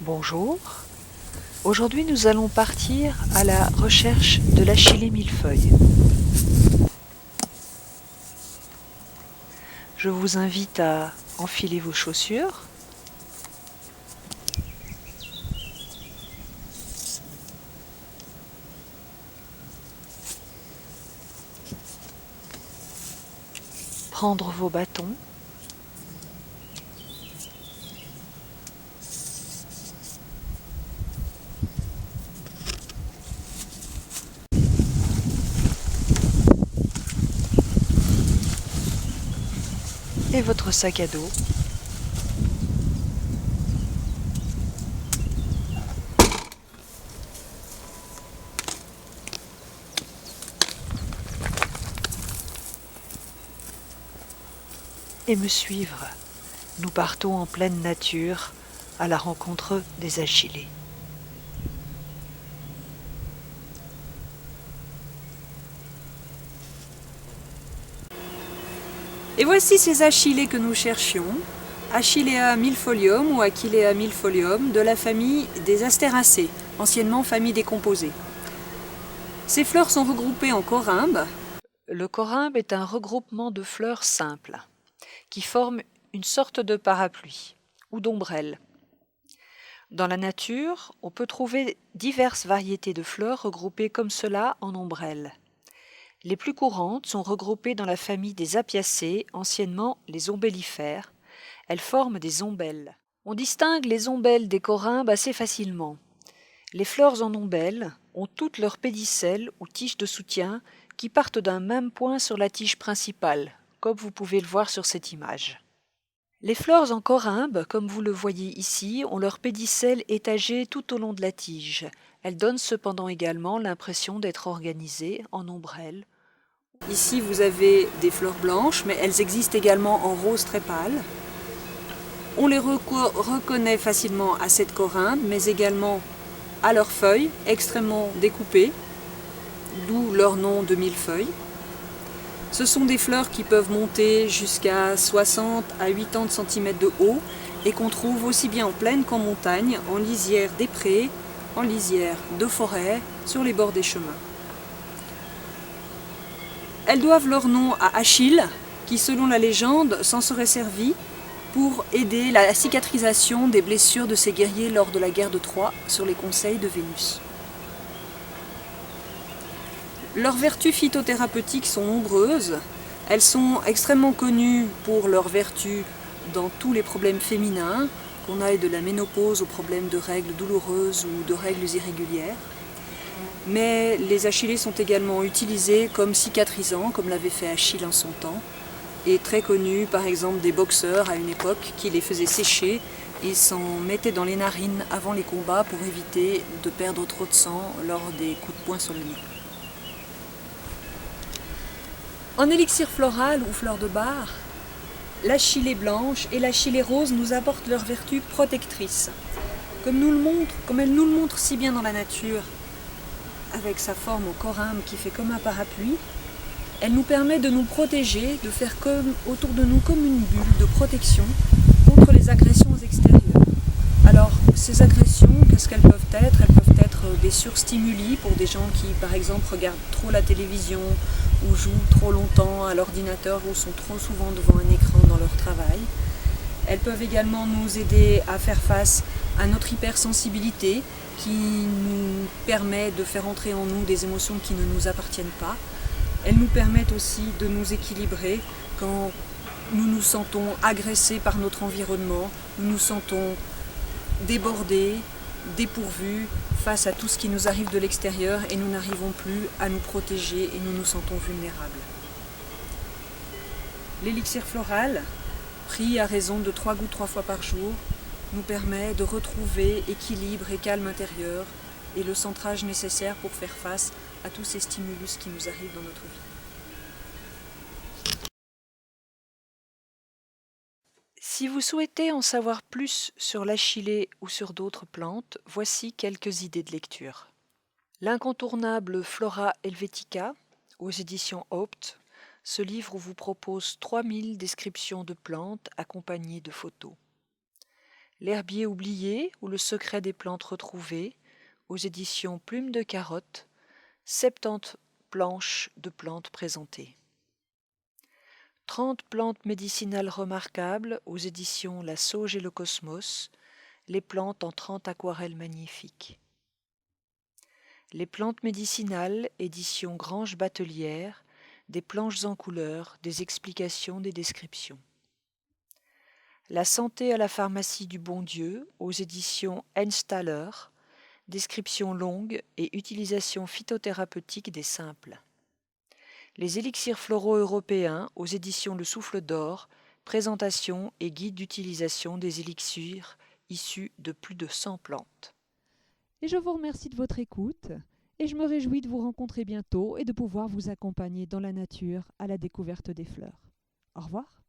Bonjour, aujourd'hui nous allons partir à la recherche de l'achillée millefeuille. Je vous invite à enfiler vos chaussures, prendre vos bâtons, et votre sac à dos. Et me suivre. Nous partons en pleine nature à la rencontre des achillées. Et voici ces achillées que nous cherchions, Achillea milfolium ou Achillea milfolium de la famille des Astéracées, anciennement famille des composés. Ces fleurs sont regroupées en corymbes. Le corymbe est un regroupement de fleurs simples qui forment une sorte de parapluie ou d'ombrelle. Dans la nature, on peut trouver diverses variétés de fleurs regroupées comme cela en ombrelles. Les plus courantes sont regroupées dans la famille des Apiacées, anciennement les ombellifères. Elles forment des ombelles. On distingue les ombelles des corymbes assez facilement. Les fleurs en ombelles ont toutes leurs pédicelles ou tiges de soutien qui partent d'un même point sur la tige principale, comme vous pouvez le voir sur cette image. Les fleurs en corymbe, comme vous le voyez ici, ont leurs pédicelles étagées tout au long de la tige. Elles donnent cependant également l'impression d'être organisées en ombrelles. Ici vous avez des fleurs blanches, mais elles existent également en rose très pâle. On les reconnaît facilement à cette corymbe, mais également à leurs feuilles extrêmement découpées, d'où leur nom de millefeuille. Ce sont des fleurs qui peuvent monter jusqu'à 60 à 80 cm de haut et qu'on trouve aussi bien en plaine qu'en montagne, en lisière des prés, en lisière de forêt, sur les bords des chemins. Elles doivent leur nom à Achille, qui selon la légende s'en serait servi pour aider la cicatrisation des blessures de ses guerriers lors de la guerre de Troie sur les conseils de Vénus. Leurs vertus phytothérapeutiques sont nombreuses. Elles sont extrêmement connues pour leurs vertus dans tous les problèmes féminins, qu'on aille de la ménopause aux problèmes de règles douloureuses ou de règles irrégulières. Mais les achillées sont également utilisés comme cicatrisants, comme l'avait fait Achille en son temps, et très connus par exemple des boxeurs à une époque qui les faisaient sécher et s'en mettaient dans les narines avant les combats pour éviter de perdre trop de sang lors des coups de poing sur le nez. En élixir floral ou fleur de bar, l'achillée blanche et l'achillée rose nous apportent leurs vertus protectrices. Comme elle nous le montre si bien dans la nature, avec sa forme en corymbe qui fait comme un parapluie, elle nous permet de nous protéger, de faire autour de nous comme une bulle de protection contre les agressions extérieures. Alors, ces agressions, qu'est-ce qu'elles peuvent être? Elles peuvent être des surstimuli pour des gens qui, par exemple, regardent trop la télévision ou jouent trop longtemps à l'ordinateur ou sont trop souvent devant un écran dans leur travail. Elles peuvent également nous aider à faire face à notre hypersensibilité qui nous permet de faire entrer en nous des émotions qui ne nous appartiennent pas. Elles nous permettent aussi de nous équilibrer quand nous nous sentons agressés par notre environnement, nous nous sentons débordés, dépourvus face à tout ce qui nous arrive de l'extérieur et nous n'arrivons plus à nous protéger et nous nous sentons vulnérables. L'élixir floral, pris à raison de 3 gouttes 3 fois par jour, nous permet de retrouver équilibre et calme intérieur et le centrage nécessaire pour faire face à tous ces stimulus qui nous arrivent dans notre vie. Si vous souhaitez en savoir plus sur l'achillée ou sur d'autres plantes, voici quelques idées de lecture. L'incontournable Flora Helvetica, aux éditions Haupt, ce livre vous propose 3000 descriptions de plantes accompagnées de photos. L'herbier oublié ou le secret des plantes retrouvées, aux éditions Plume de Carotte, 70 planches de plantes présentées. 30 plantes médicinales remarquables, aux éditions La Sauge et le Cosmos, les plantes en 30 aquarelles magnifiques. Les plantes médicinales, édition Grange Batelière, des planches en couleur, des explications, des descriptions. La santé à la pharmacie du bon Dieu, aux éditions Enstaller, description longue et utilisation phytothérapeutique des simples. Les élixirs floraux européens, aux éditions Le Souffle d'Or, présentation et guide d'utilisation des élixirs issus de plus de 100 plantes. Et je vous remercie de votre écoute et je me réjouis de vous rencontrer bientôt et de pouvoir vous accompagner dans la nature à la découverte des fleurs. Au revoir.